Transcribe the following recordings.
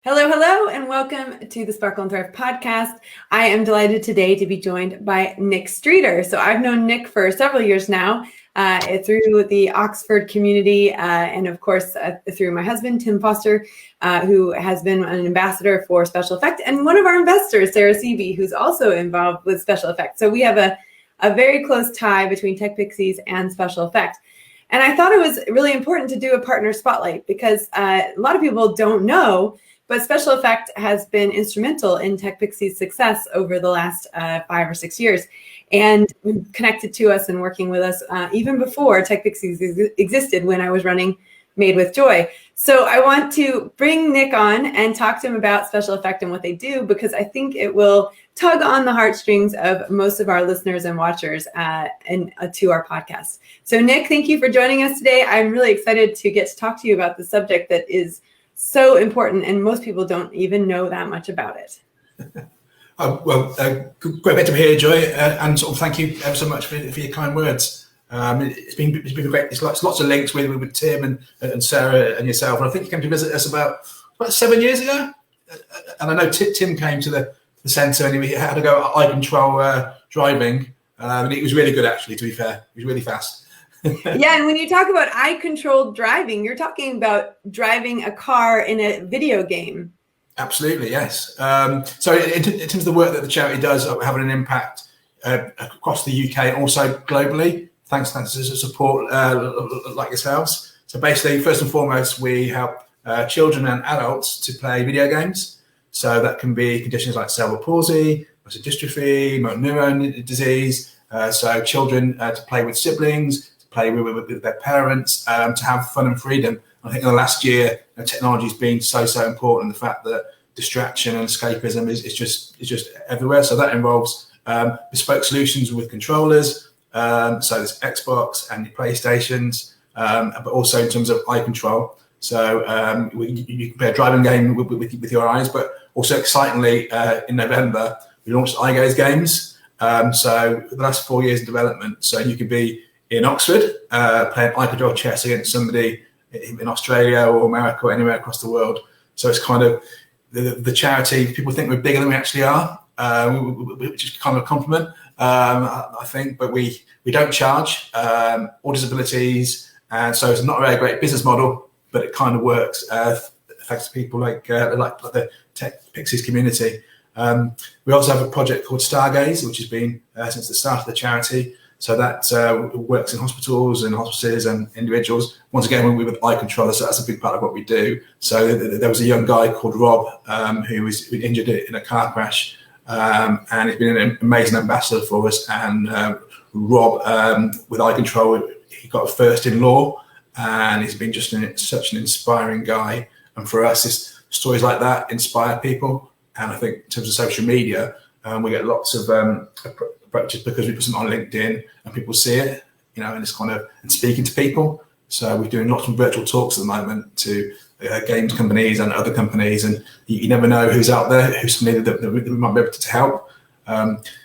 Hello, hello, and welcome to the Sparkle and Thrive podcast. I am delighted today to be joined by Nick Streeter. So I've known Nick for several years now through the Oxford community and of course through my husband, Tim Foster, who has been an ambassador for SpecialEffect, and one of our investors, Sarah Seavey, who's also involved with SpecialEffect. So we have a very close tie between TechPixies and SpecialEffect. And I thought it was really important to do a partner spotlight because a lot of people don't know, but SpecialEffect has been instrumental in TechPixies' success over the last 5 or 6 years, and connected to us and working with us even before TechPixies existed, when I was running Made with Joy. So I want to bring Nick on and talk to him about SpecialEffect and what they do, because I think it will tug on the heartstrings of most of our listeners and watchers to our podcast. So Nick, thank you for joining us today. I'm really excited to get to talk to you about the subject that is so important, and most people don't even know that much about it. Great to be here, Joy, and sort of thank you ever so much for your kind words. It's been great. It's lots of links with Tim and Sarah and yourself, and I think you came to visit us about 7 years ago. And I know Tim came to the centre and he had to go eye control driving, and it was really good, actually. To be fair, it was really fast. Yeah, and when you talk about eye-controlled driving, you're talking about driving a car in a video game. Absolutely, yes. So in terms of the work that the charity does, having an impact across the UK and also globally, thanks to support like yourselves. So basically, first and foremost, we help children and adults to play video games. So that can be conditions like cerebral palsy, muscular dystrophy, motor neuron disease. So children to play with siblings, play with their parents, to have fun and freedom. I think in the last year, technology has been so important. The fact that distraction and escapism is just everywhere. So that involves bespoke solutions with controllers. So there's Xbox and your PlayStations, but also in terms of eye control. So you can play a driving game with your eyes, but also excitingly in November we launched eye gaze games. So the last 4 years in development, so you could be in Oxford, playing eye control chess against somebody in Australia or America or anywhere across the world. So it's kind of the charity. People think we're bigger than we actually are, which is kind of a compliment, I think. But we don't charge all disabilities, and so it's not a very great business model, but it kind of works. Affects people like the TechPixies community. We also have a project called Stargaze, which has been since the start of the charity. So that works in hospitals and hospices and individuals. Once again, we're with eye controllers, so that's a big part of what we do. So there was a young guy called Rob who was injured in a car crash, and he's been an amazing ambassador for us. And Rob, with eye control, he got a first in law, and he's been just such an inspiring guy. And for us, this stories like that inspire people. And I think in terms of social media, we get lots of approaches because we put something on LinkedIn and people see it, and it's kind of and speaking to people. So we're doing lots of virtual talks at the moment to games companies and other companies, and you never know who's out there, who's somebody that we might be able to help.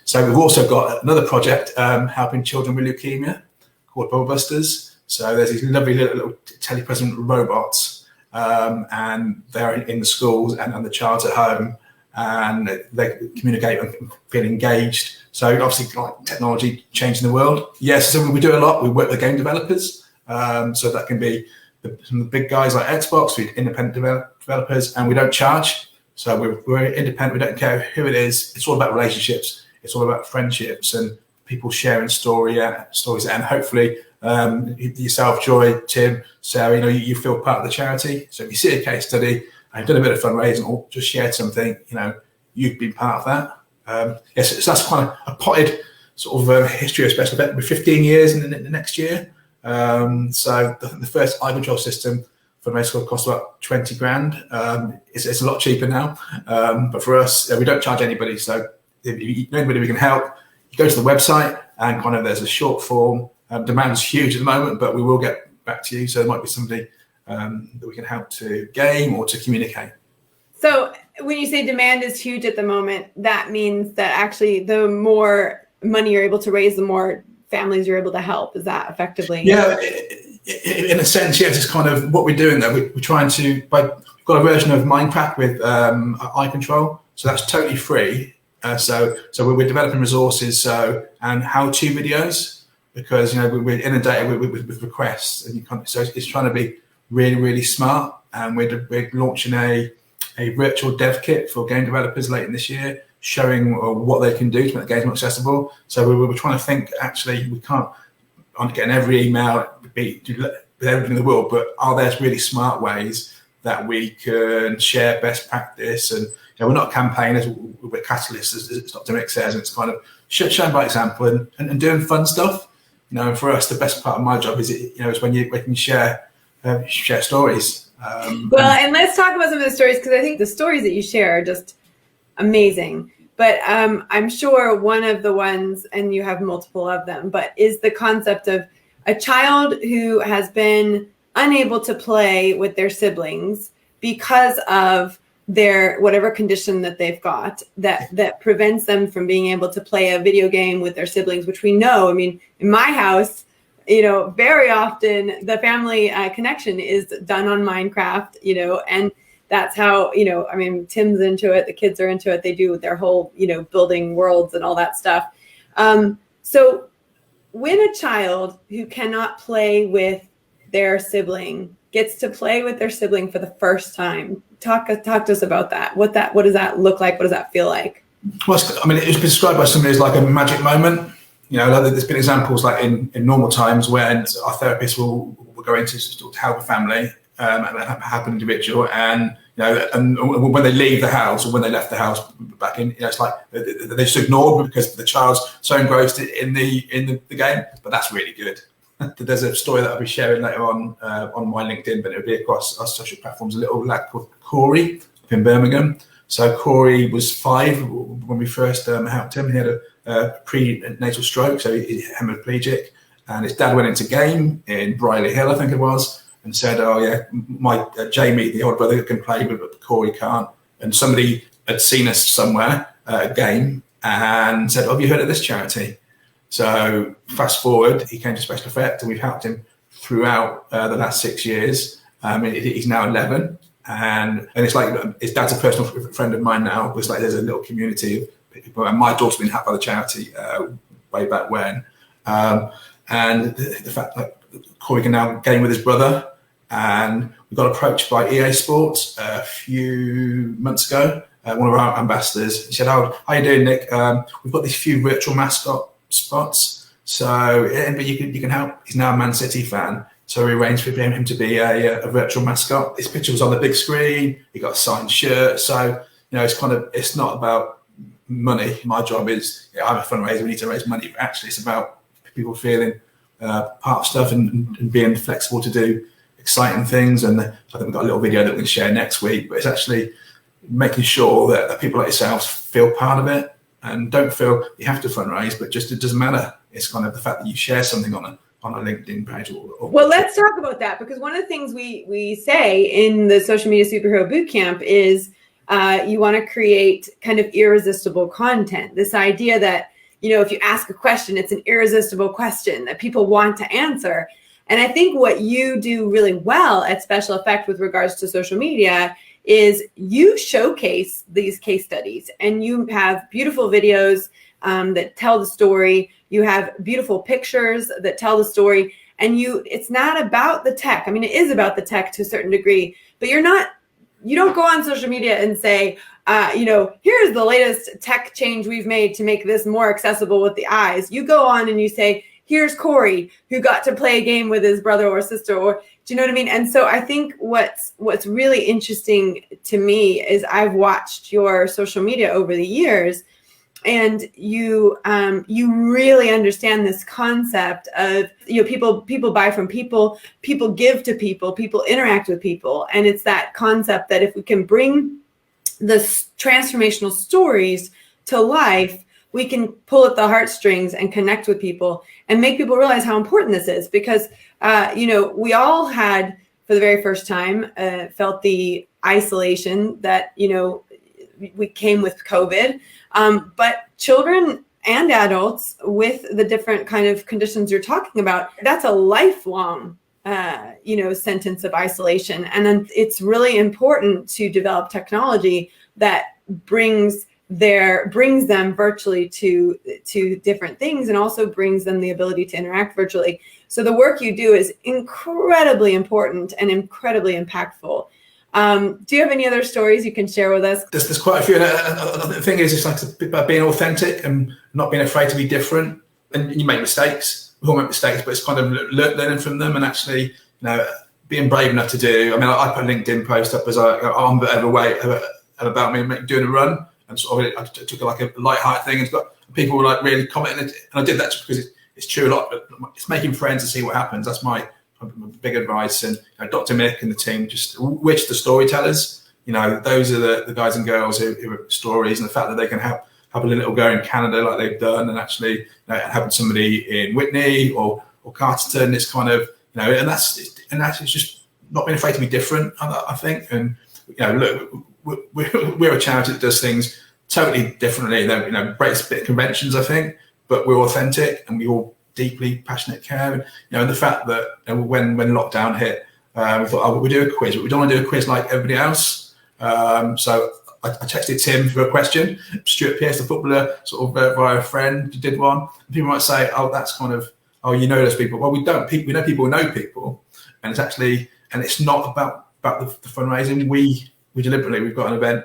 So we've also got another project helping children with leukemia called Bubble Busters. So there's these lovely little telepresent robots, and they're in the schools and the child's at home, and they communicate and feel engaged. So obviously, like technology changing the world. Yes, so we do a lot. We work with game developers. So that can be some of the big guys like Xbox, we're independent developers, and we don't charge. So we're independent. We don't care who it is. It's all about relationships. It's all about friendships and people sharing stories, and hopefully yourself, Joy, Tim, Sarah, you feel part of the charity. So if you see a case study, I've done a bit of fundraising or just shared something, you've been part of that. Yes, so that's kind of a potted sort of history of SpecialEffect with 15 years in the next year. So the first eye control system for most school cost about 20 grand. It's a lot cheaper now, but for us, we don't charge anybody. So if you know anybody we can help, you go to the website and kind of there's a short form. Demand is huge at the moment, but we will get back to you. So there might be somebody that we can help to game or to communicate. So when you say demand is huge at the moment, that means that actually the more money you're able to raise, the more families you're able to help. Is that effectively? Yeah, in a sense, yes. It's kind of what we're doing there. We're trying to, by got a version of Minecraft with eye control, so that's totally free. So we're developing resources and how-to videos, because we're inundated with requests, and you can't. So it's trying to be really, really smart. And we're launching a virtual dev kit for game developers late in this year, showing what they can do to make the games more accessible. So we're trying to think. Actually, we can't on getting every email with everything in the world, but are there really smart ways that we can share best practice? And we're not campaigners, we're catalysts, as Dr. Mick says, and it's kind of showing by example and doing fun stuff. And for us, the best part of my job is when you can share stories. And let's talk about some of the stories, because I think the stories that you share are just amazing. But I'm sure one of the ones, and you have multiple of them, but is the concept of a child who has been unable to play with their siblings because of their whatever condition that they've got that prevents them from being able to play a video game with their siblings, which we know, in my house, very often the family connection is done on Minecraft, and that's how, Tim's into it, the kids are into it, they do their whole, building worlds and all that stuff. So when a child who cannot play with their sibling gets to play with their sibling for the first time, talk to us about that. What does that look like? What does that feel like? Well, it's been described by somebody as like a magic moment. There's been examples like in normal times when our therapist will go into to help a family and help an individual, and when they leave the house or when they left the house back in, it's like they're just ignored because the child's so engrossed in the game. But that's really good. There's a story that I'll be sharing later on my LinkedIn, but it'll be across our social platforms. A little lad called Corey up in Birmingham. So Corey was 5 when we first helped him. He had a prenatal stroke, so he's hemiplegic, and his dad went into game in Briley Hill, I think it was, and said, "Oh yeah, my Jamie, the older brother, can play, but Corey can't." And somebody had seen us somewhere at a game and said, "Oh, have you heard of this charity?" So fast forward, he came to SpecialEffect, and we've helped him throughout the last 6 years. He's now 11, and it's like his dad's a personal friend of mine now. It's like there's a little community of people, and my daughter's been helped by the charity way back when. And the fact that Corey can now game with his brother, and we got approached by EA Sports a few months ago. One of our ambassadors, he said, "Oh, how you doing, Nick? We've got these few virtual mascot spots, but you can help." He's now a Man City fan, so we arranged for him to be a virtual mascot. His picture was on the big screen. He got a signed shirt. So it's not about money. My job is, I'm a fundraiser. We need to raise money, but actually it's about people feeling part of stuff and being flexible to do exciting things. And I think we've got a little video that we can share next week, but it's actually making sure that people like yourselves feel part of it and don't feel you have to fundraise, but just it doesn't matter. It's kind of the fact that you share something on a LinkedIn page. Well, let's talk about that, because one of the things we say in the Social Media Superhero Bootcamp is you want to create kind of irresistible content. This idea that, if you ask a question, it's an irresistible question that people want to answer. And I think what you do really well at SpecialEffect with regards to social media is you showcase these case studies, and you have beautiful videos that tell the story. You have beautiful pictures that tell the story, and it's not about the tech. It is about the tech to a certain degree, but you don't go on social media and say, here's the latest tech change we've made to make this more accessible with the eyes. You go on and you say, here's Corey, who got to play a game with his brother or sister, or do you know what I mean? And so I think what's really interesting to me is I've watched your social media over the years, and you really understand this concept of, people buy from people give to people interact with people. And it's that concept that if we can bring the transformational stories to life, we can pull at the heartstrings and connect with people and make people realize how important this is. Because, we all had, for the very first time, felt the isolation that, we came with COVID. But children and adults with the different kind of conditions you're talking about, that's a lifelong sentence of isolation. And then it's really important to develop technology that brings them virtually to different things, and also brings them the ability to interact virtually. So the work you do is incredibly important and incredibly impactful. Do you have any other stories you can share with us? There's quite a few. The thing is, it's like about being authentic and not being afraid to be different. And you make mistakes. We all make mistakes, but it's kind of learning from them and actually, being brave enough to do. I mean, I put a LinkedIn post up as I'm overweight about me doing a run, and sort of I took like a light-hearted thing, and people were like really commenting, and I did that just because it's true a lot. But it's making friends and see what happens. That's my big advice. And Dr. Mick and the team, we're just the storytellers. Those are the guys and girls who are stories, and the fact that they can have a little go in Canada like they've done, and actually having somebody in Whitney or Carterton, it's kind of and that's just not being afraid to be different, I think. And look, we're a charity that does things totally differently. Breaks a bit of conventions, I think, but we're authentic and we all deeply passionate care. And the fact that when lockdown hit, we thought, we'll do a quiz, but we don't want to do a quiz like everybody else. So I texted Tim for a question. Stuart Pearce, the footballer, sort of via a friend, did one. And people might say, that's kind of, those people. Well, we don't. We know people who know people, and it's actually, and it's not about the fundraising. We deliberately, we've got an event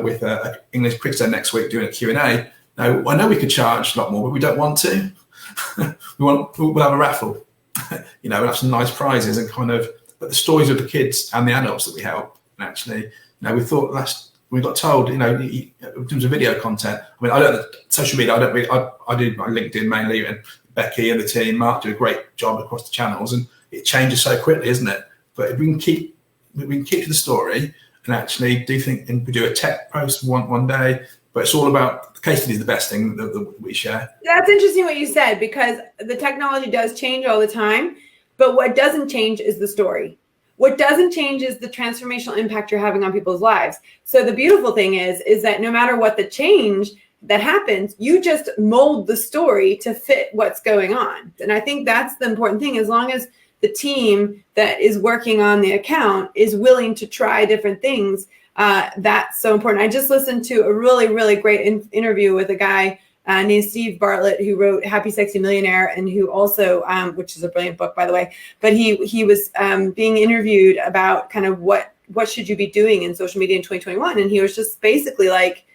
with English cricketer next week doing a Q&A. Now, I know we could charge a lot more, but we don't want to. We'll have a raffle, we'll have some nice prizes and but the stories of the kids and the adults that we help. And actually, we thought we got told, in terms of video content. I mean, I don't social media. I do my LinkedIn mainly, and Becky and the team, Mark, do a great job across the channels, and it changes so quickly, isn't it? But if we can keep to the story and actually do a tech post one day. But it's all about the case study is the best thing that we share. That's interesting what you said, because the technology does change all the time, but what doesn't change is the story. What doesn't change is the transformational impact you're having on people's lives. So the beautiful thing is that no matter what the change that happens, you just mold the story to fit what's going on. And I think that's the important thing. As long as the team that is working on the account is willing to try different things, that's so important. I just listened to a really, really great interview with a guy named Steve Bartlett, who wrote Happy Sexy Millionaire, and who also, which is a brilliant book, by the way, but he was being interviewed about kind of what should you be doing in social media in 2021. And he was just basically like,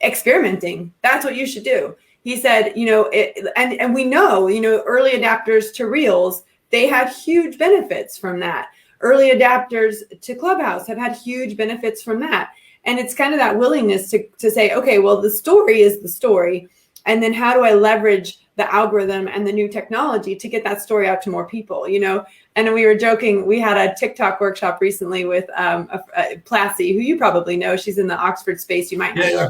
experimenting. That's what you should do. He said, and we know, early adapters to Reels, they have huge benefits from that. Early adapters to Clubhouse have had huge benefits from that. And it's kind of that willingness to say, okay, well, the story is the story. And then how do I leverage the algorithm and the new technology to get that story out to more people, And we were joking, we had a TikTok workshop recently with Plassy, who you probably know. She's in the Oxford space. You might know. Yeah.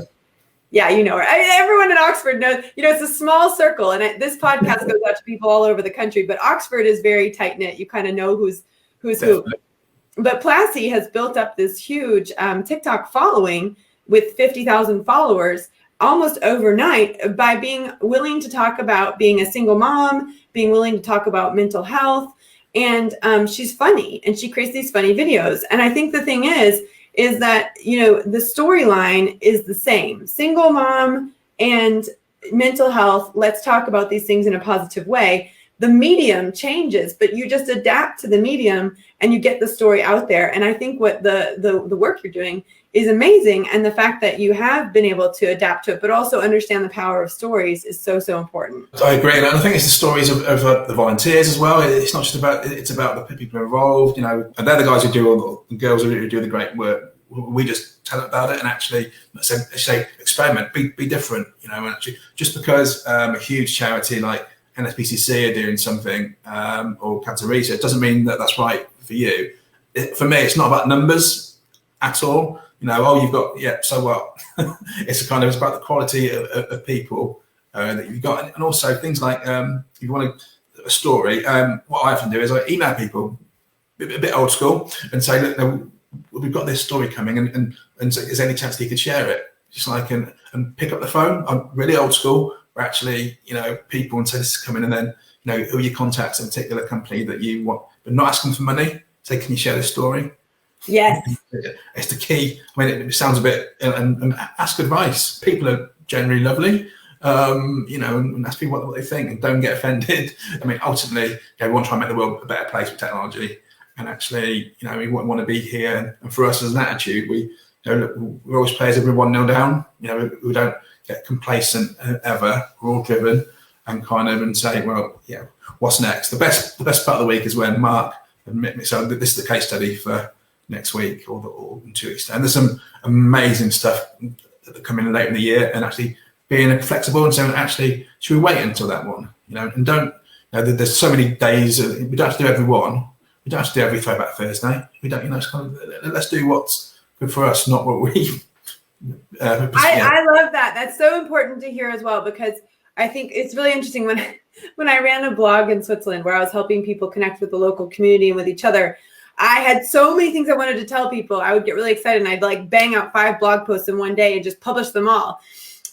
Yeah, you know her. Everyone in Oxford knows, it's a small circle. And this podcast goes out to people all over the country. But Oxford is very tight-knit. You kind of know who's who. But Plassy has built up this huge TikTok following with 50,000 followers almost overnight by being willing to talk about being a single mom, being willing to talk about mental health. And she's funny, and she creates these funny videos. And I think the thing is that, the storyline is the same. Single mom and mental health, let's talk about these things in a positive way. The medium changes, but you just adapt to the medium and you get the story out there. And I think what the work you're doing is amazing. And the fact that you have been able to adapt to it, but also understand the power of stories is so, so important. I agree. And I think it's the stories of the volunteers as well. It's not just it's about the people involved, and they're the guys who do all the girls who do the great work. We just tell them about it and actually say experiment, be different, and actually just because a huge charity like SpecialEffect are doing something or cancer research doesn't mean that that's right for you. For me, it's not about numbers at all. You've got, so what? It's about the quality of people that you've got, and also things like if you want a story. What I often do is I email people a bit old school and say, look, we've got this story coming, and so is there any chance that you could share it? Just like and pick up the phone. I'm really old school. Where actually, people and say this is coming, and then who are your contacts in a particular company that you want but not asking for money. Say, can you share this story? Yes. It's the key. I mean, it sounds a bit, and ask advice. People are generally lovely, and ask people what they think, and don't get offended. I mean, ultimately, we want to try and make the world a better place with technology. And actually, we want to be here. And for us as an attitude, we always play as if we're 1-0 down. We don't get complacent ever. We're all driven and say, well, what's next? The best part of the week is when Mark admit me. So this is the case study for next week or in 2 weeks. And there's some amazing stuff that come in later in the year, and actually being flexible and saying, actually, should we wait until that one? And don't. There's so many days. We don't have to do every one. We don't have to do every Throwback Thursday. We don't. It's let's do what's good for us, not what we. I love that. That's so important to hear as well, because I think it's really interesting when I ran a blog in Switzerland where I was helping people connect with the local community and with each other. I had so many things I wanted to tell people. I would get really excited and I'd bang out 5 blog posts in one day and just publish them all.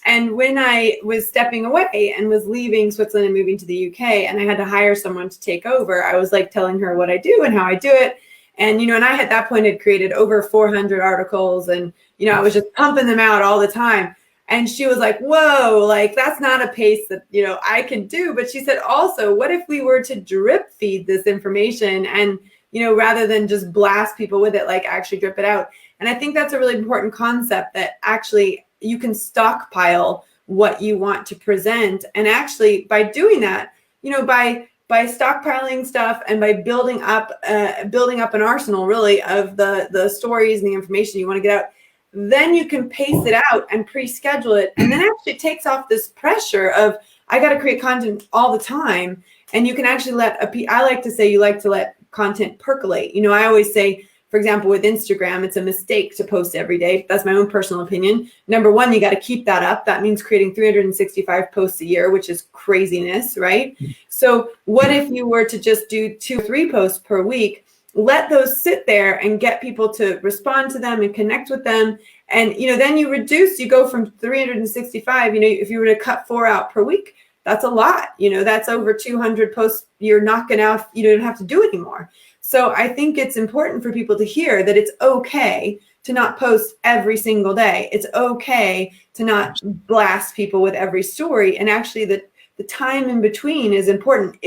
And when I was stepping away and was leaving Switzerland and moving to the UK, and I had to hire someone to take over, I was telling her what I do and how I do it. And, and I at that point had created over 400 articles, and, I was just pumping them out all the time. And she was like, whoa, that's not a pace that, I can do. But she said, also, what if we were to drip feed this information and, rather than just blast people with it, actually drip it out. And I think that's a really important concept, that actually you can stockpile what you want to present. And actually by doing that, by stockpiling stuff and by building up an arsenal really of the stories and the information you want to get out, then you can pace it out and pre-schedule it. And then actually it takes off this pressure of, I got to create content all the time. And you can actually I like to say, you like to let content percolate. I always say, for example, with Instagram, it's a mistake to post every day. That's my own personal opinion. Number one, you got to keep that up. That means creating 365 posts a year, which is craziness, right? So what if you were to just do 2 or 3 posts per week, let those sit there and get people to respond to them and connect with them. And, then you go from 365, if you were to cut 4 out per week, that's a lot. That's over 200 posts you're knocking out. You don't have to do anymore. So I think it's important for people to hear that it's okay to not post every single day. It's okay to not blast people with every story. And actually the time in between is important.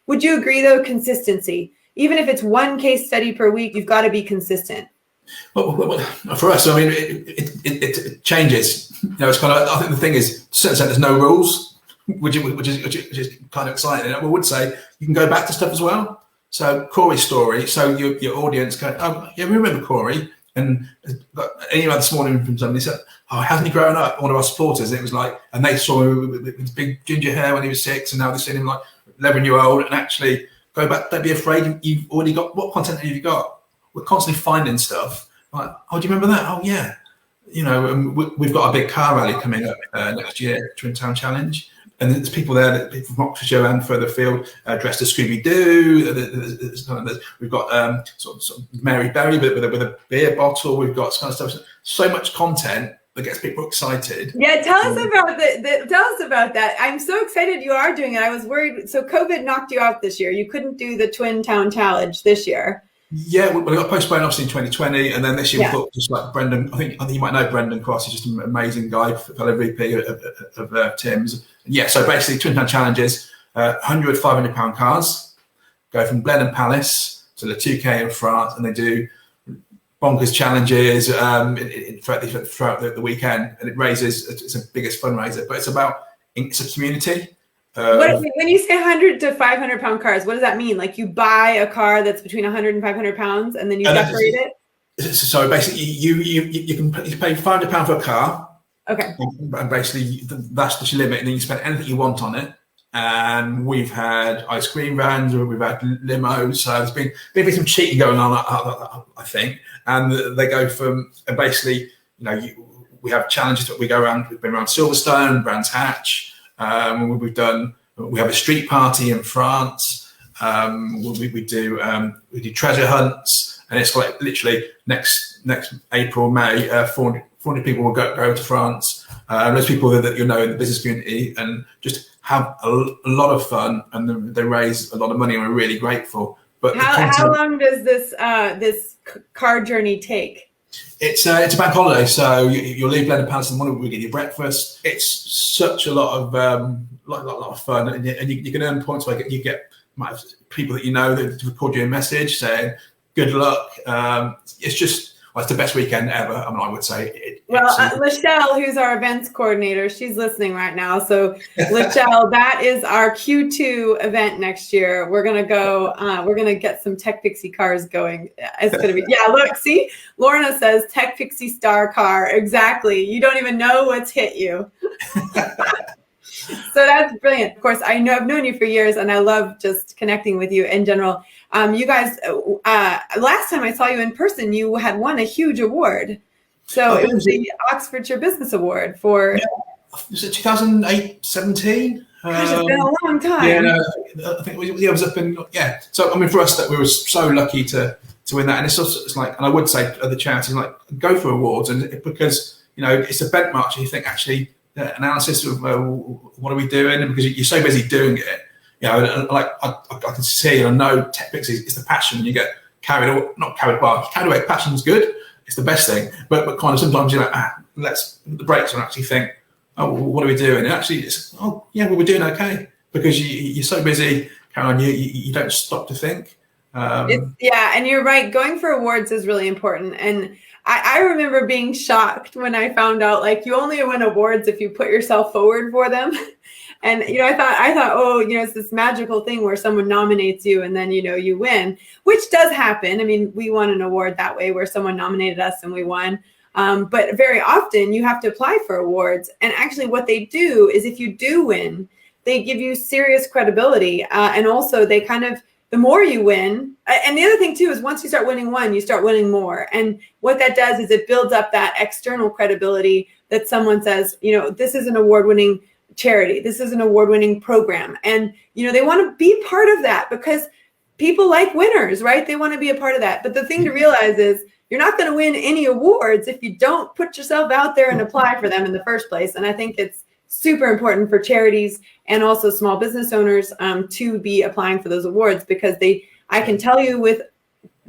Would you agree though, consistency? Even if it's 1 case study per week, you've got to be consistent. Well, for us, I mean, it changes. It's I think the thing is, to a certain extent, there's no rules, which is kind of exciting. I would say you can go back to stuff as well. So Corey's story, so your audience go, we remember Corey. And an email this morning from somebody said, hasn't he grown up? One of our supporters. And it was and they saw him with his big ginger hair when he was 6, and now they've seen him 11-year-old. And actually go back, don't be afraid. You've already got, what content have you got? We're constantly finding stuff. Do you remember that? Oh yeah. We've got a big car rally coming up next year, Twin Town Challenge. And there's people there, people from Oxfordshire and further afield, dressed as Scooby-Doo. We've got sort of Mary Berry with a beer bottle. We've got kind of stuff. So much content that gets people excited. Yeah, tell us about that. I'm so excited you are doing it. I was worried. So COVID knocked you out this year. You couldn't do the Twin Town Challenge this year. Yeah, we got postponed obviously in 2020, and then this year we thought just Brendan. I think you might know Brendan Cross. He's just an amazing guy, fellow VP of Tim's. Yeah, so basically Twin Town Challenges, 100 £500 cars go from Blenheim Palace to the 2K in France, and they do bonkers challenges throughout the weekend, and it raises. It's the biggest fundraiser, but it's a community. When you say 100 to 500 pound cars, what does that mean? You buy a car that's between 100 and 500 pounds, and then you decorate it? So basically, you can pay £500 for a car. Okay. And basically, that's your limit, and then you spend anything you want on it. And we've had ice cream vans, or we've had limos. So there's been some cheating going on, I think. And they go from, and basically, we have challenges that we go around. We've been around Silverstone, Brands Hatch. We have a street party in France. We do treasure hunts, and it's literally next April, May, 400 people will go to France. Those people that in the business community, and just have a lot of fun, and they raise a lot of money, and we're really grateful But how long does this car journey take? It's a bank holiday, so you'll leave Blenheim Palace in the morning. We get your breakfast. It's such a lot of fun, and you can earn points. Like you get people that you know that record you a message saying good luck. It's just it's the best weekend ever. I mean, I would say. Lachelle, who's our events coordinator, she's listening right now. So, Lachelle, that is our Q2 event next year. We're gonna go. We're gonna get some Tech Pixie cars going. It's gonna be Look, see, Lorna says Tech Pixie star car. Exactly. You don't even know what's hit you. So that's brilliant. Of course, I've known you for years, and I love just connecting with you in general. You guys, last time I saw you in person, you had won a huge award. So it was the Oxfordshire Business Award for... Was it 2008, 17? Gosh, it's been a long time. Yeah, no, I think it was up in... Yeah. So, I mean, for us, that we were so lucky to win that. And it's like, and I would say to other charities, like, go for awards. And because, it's a benchmark, and you think, actually, the analysis of what are we doing? And because you're so busy doing it, like I can see and I know TechPixies is the passion. You get carried away, not carried away. Passion's good. It's the best thing. But kind of sometimes you're like, let's the brakes and actually think, oh, well, what are we doing? And actually, it's we're doing okay because you're so busy, Caroline. You don't stop to think. And you're right. Going for awards is really important. And I remember being shocked when I found out, like, you only win awards if you put yourself forward for them. And, I thought, it's this magical thing where someone nominates you and then, you win, which does happen. I mean, we won an award that way where someone nominated us and we won. But very often you have to apply for awards. And actually what they do is if you do win, they give you serious credibility. And also they kind of, the more you win, and the other thing too is once you start winning one, you start winning more. And what that does is it builds up that external credibility that someone says, this is an award-winning charity. This is an award-winning program. And, they want to be part of that because people like winners, right? They want to be a part of that. But the thing to realize is you're not going to win any awards if you don't put yourself out there and apply for them in the first place. And I think it's super important for charities and also small business owners to be applying for those awards because I can tell you with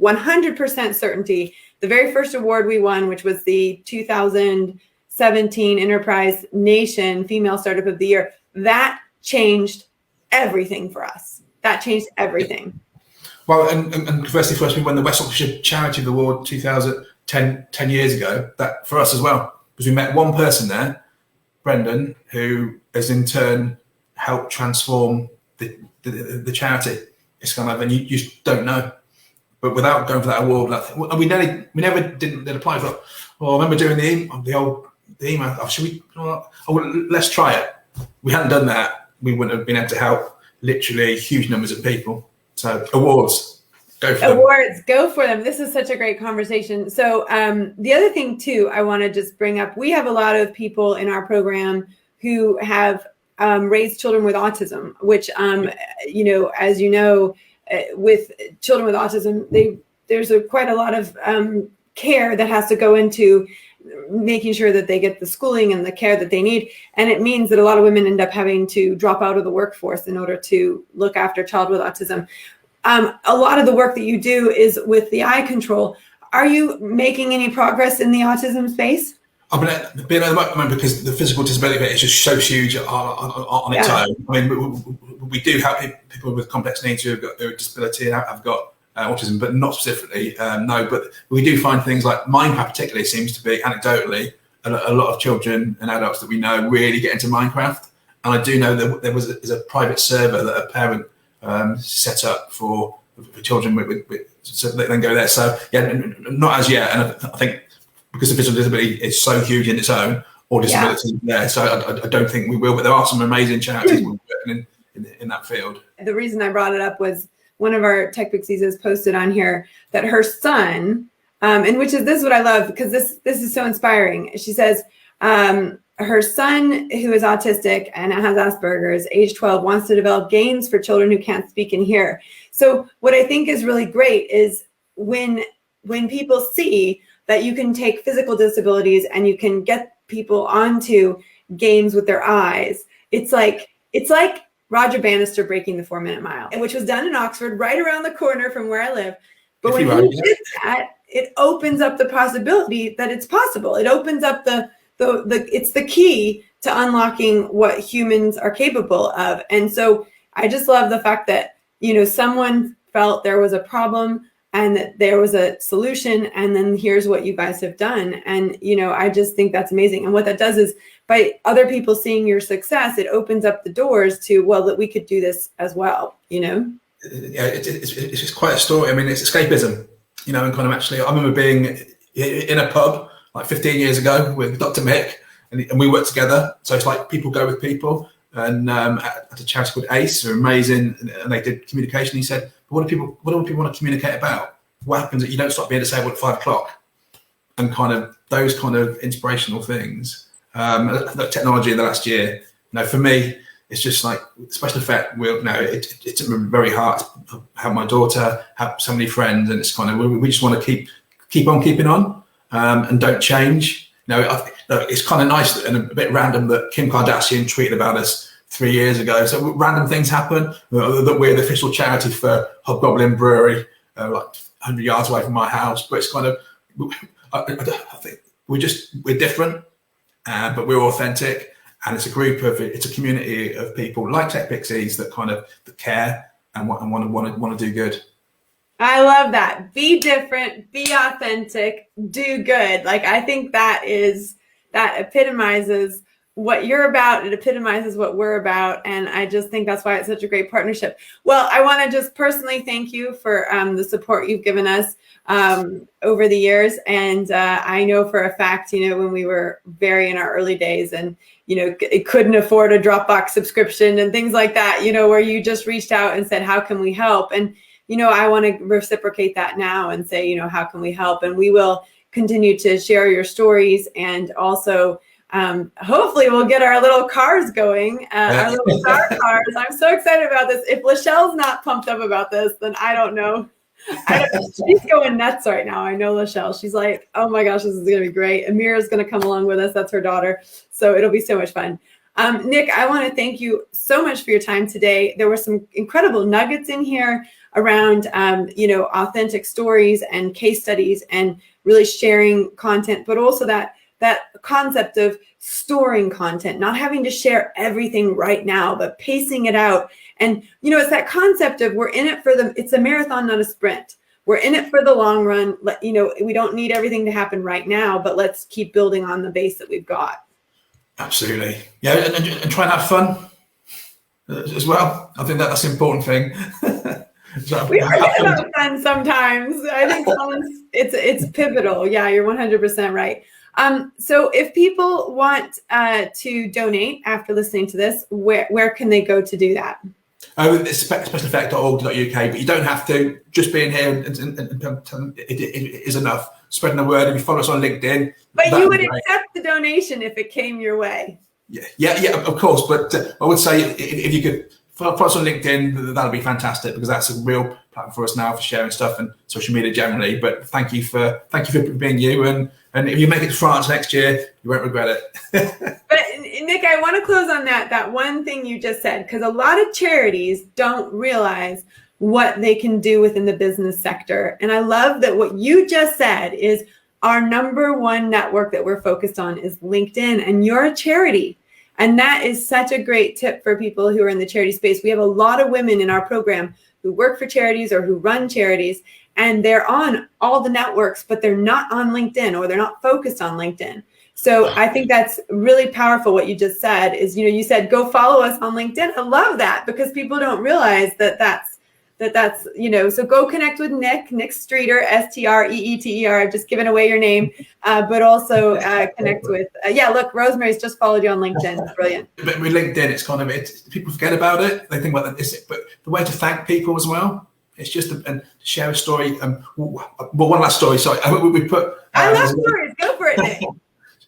100% certainty, the very first award we won, which was the 2017 Enterprise Nation Female Startup of the Year, that changed everything for us. That changed everything. Well, and firstly, for us, we won the West Oxfordshire Charity Award 10 years ago. That for us as well, because we met one person there, Brendan, who has in turn helped transform the charity. It's kind of, and you just don't know. But without going for that award, we never didn't apply for it. Well, I remember doing the email. Let's try it. We hadn't done that. We wouldn't have been able to help literally huge numbers of people. So awards, go for them. Awards, go for them. This is such a great conversation. So the other thing too, I want to just bring up, we have a lot of people in our program who have raised children with autism, which, as you know, with children with autism, there's quite a lot of care that has to go into making sure that they get the schooling and the care that they need. And it means that a lot of women end up having to drop out of the workforce in order to look after a child with autism. A lot of the work that you do is with the eye control. Are you making any progress in the autism space? I mean, at the moment, because the physical disability of it is just so huge on its own. I mean, we do help people with complex needs who have got disability and have got autism, but not specifically, no. But we do find things like Minecraft particularly seems to be, anecdotally, a lot of children and adults that we know really get into Minecraft. And I do know that there's a private server that a parent set up for children so they then go there. So yeah, not as yet. And I think because the physical disability is so huge in its own, or disability there. So I don't think we will, but there are some amazing charities working in that field. The reason I brought it up was one of our TechPixies has posted on here that her son, and this is what I love because this is so inspiring. She says her son, who is autistic and has Asperger's, age 12, wants to develop games for children who can't speak and hear. So what I think is really great is when people see that you can take physical disabilities and you can get people onto games with their eyes. It's like Roger Bannister breaking the 4-minute mile, which was done in Oxford, right around the corner from where I live. But when he did that, it opens up the possibility that it's possible. It opens up it's the key to unlocking what humans are capable of. And so I just love the fact that, someone felt there was a problem and that there was a solution, and then here's what you guys have done. And, I just think that's amazing. And what that does is, by other people seeing your success, it opens up the doors to, well, that we could do this as well, Yeah, it's just quite a story. I mean, it's escapism, and kind of actually, I remember being in a pub like 15 years ago with Dr. Mick, and we worked together. So it's like people go with people. And at a charity called ACE, they're amazing, and they did communication. He said, what do people want to communicate about? What happens if you don't stop being disabled at 5 o'clock? And kind of those kind of inspirational things. The technology in the last year, for me, it's just like SpecialEffect. It's at my very heart. I have my daughter, have so many friends, and it's kind of we just want to keep on keeping on, and don't change. It's kind of nice and a bit random that Kim Kardashian tweeted about us 3 years ago. So random things happen. That we're the official charity for Hobgoblin Brewery, like 100 yards away from my house. But it's kind of, I think we're different, but we're authentic. And it's a community of people like TechPixies that care and want to do good. I love that. Be different, be authentic, do good. Like, I think that epitomizes what you're about. It epitomizes what we're about. And I just think that's why it's such a great partnership. Well, I want to just personally thank you for the support you've given us over the years. And I know for a fact, when we were very in our early days and, it couldn't afford a Dropbox subscription and things like that, where you just reached out and said, how can we help? And I want to reciprocate that now and say, how can we help? And we will continue to share your stories, and also hopefully we'll get our little cars going, our little star cars. I'm so excited about this. If Lachelle's not pumped up about this, then I don't know. She's going nuts right now. I know Lachelle. She's like, oh my gosh, this is going to be great. Amira's going to come along with us. That's her daughter. So it'll be so much fun. Nick, I want to thank you so much for your time today. There were some incredible nuggets in here around, authentic stories and case studies and really sharing content, but also that concept of storing content, not having to share everything right now, but pacing it out. And, it's that concept of we're in it it's a marathon, not a sprint. We're in it for the long run. We don't need everything to happen right now, but let's keep building on the base that we've got. Absolutely. Yeah. And try and have fun as well. I think that's an important thing. So we forget about fun sometimes. I think it's pivotal. Yeah, you're 100% right. So if people want to donate after listening to this, where can they go to do that? It's SpecialEffect.org.uk, but you don't have to. Just being here and it is enough. Spreading the word. If you follow us on LinkedIn, but you would accept the donation if it came your way. Yeah, of course. But I would say if you could follow us on LinkedIn, that'll be fantastic, because that's a real platform for us now for sharing stuff and social media generally. But thank you for being you, and if you make it to France next year, you won't regret it. But Nick, I want to close on that one thing you just said, because a lot of charities don't realize what they can do within the business sector. And I love that what you just said is our number one network that we're focused on is LinkedIn, and you're a charity. And that is such a great tip for people who are in the charity space. We have a lot of women in our program who work for charities or who run charities, and they're on all the networks, but they're not on LinkedIn, or they're not focused on LinkedIn. So I think that's really powerful. What you just said is, you said, go follow us on LinkedIn. I love that, because people don't realize that's, so go connect with Nick Streeter, Streeter. I've just given away your name, but also connect with, look, Rosemary's just followed you on LinkedIn. Brilliant. But with LinkedIn, it's people forget about it. They think about this, but the way to thank people as well. It's just and share a story. One last story. Sorry, we put. I love stories. Go for it, Nick.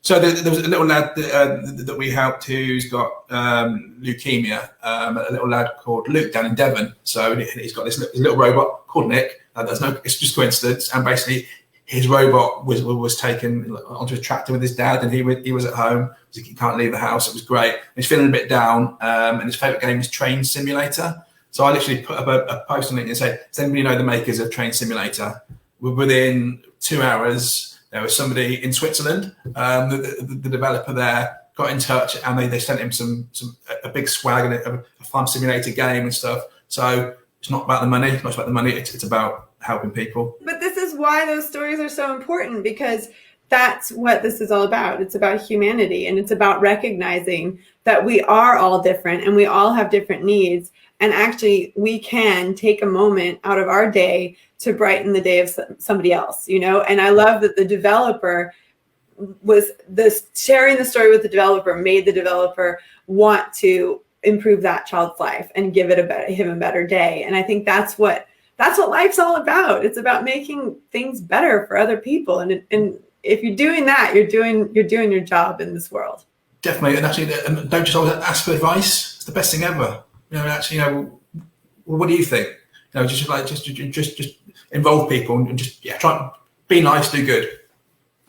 So there was a little lad that we helped who's got leukemia, a little lad called Luke down in Devon. So he's got this little robot called Nick. It's just coincidence. And basically his robot was taken onto a tractor with his dad, and he was at home. He can't leave the house. It was great. He's feeling a bit down, and his favorite game is Train Simulator. So I literally put up a post on it and say, does anybody know the makers of Train Simulator? Within 2 hours, there was somebody in Switzerland, the developer there, got in touch, and they sent him a big swag and a farm simulator game and stuff. So it's not about the money. It's not about the money. It's about helping people. But this is why those stories are so important, because that's what this is all about. It's about humanity, and it's about recognizing that we are all different and we all have different needs. And actually, we can take a moment out of our day to brighten the day of somebody else, you know? And I love that the developer sharing the story with the developer made the developer want to improve that child's life and give him a better day. And I think that's what life's all about. It's about making things better for other people. And if you're doing that, you're doing your job in this world. Definitely. And actually, don't just always ask for advice. It's the best thing ever. You know, actually, what do you think? You know, just involve people and just try and be nice, do good.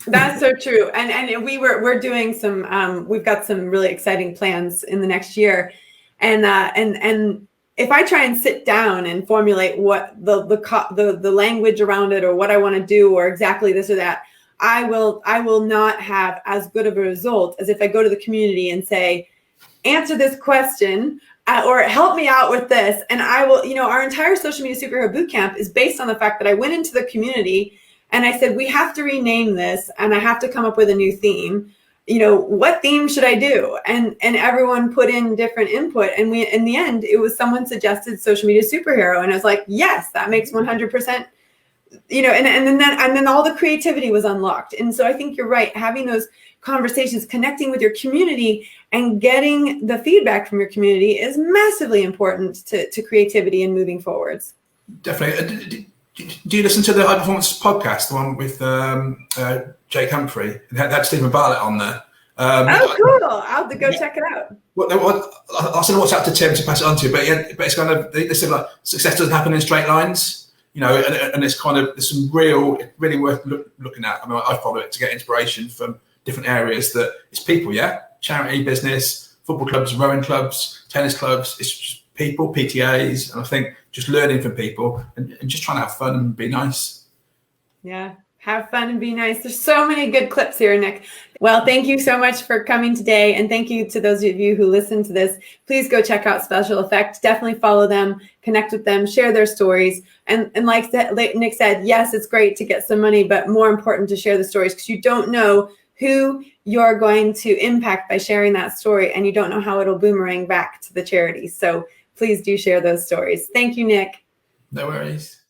That's so true. And we're doing some. We've got some really exciting plans in the next year, and if I try and sit down and formulate what the language around it, or what I want to do, or exactly this or that, I will not have as good of a result as if I go to the community and say, answer this question. Or help me out with this. And I will, our entire social media superhero bootcamp is based on the fact that I went into the community and I said, we have to rename this, and I have to come up with a new theme. What theme should I do? And everyone put in different input. And in the end, it was someone suggested social media superhero. And I was like, yes, that makes 100%, and then all the creativity was unlocked. And so I think you're right. Having those conversations, connecting with your community and getting the feedback from your community is massively important to creativity and moving forwards. Definitely. Do you listen to the High Performance podcast, the one with Jake Humphrey? It had Stephen Bartlett on there. Cool. I'll have to go check it out. I'll send what's up to Tim to pass it on to you, but it's kind of, they said like success doesn't happen in straight lines, and it's kind of, there's some really worth looking at. I mean, I follow it to get inspiration from different areas. That it's people, charity, business, football clubs, rowing clubs, tennis clubs. It's just people, PTAs, and I think just learning from people and just trying to have fun and be nice. Yeah, have fun and be nice. There's so many good clips here, Nick. Well, thank you so much for coming today, and thank you to those of you who listen to this. Please go check out SpecialEffect. Definitely follow them, connect with them, share their stories, and like Nick said, yes, it's great to get some money, but more important to share the stories, because you don't know who you're going to impact by sharing that story, and you don't know how it'll boomerang back to the charity. So please do share those stories. Thank you, Nick. No worries.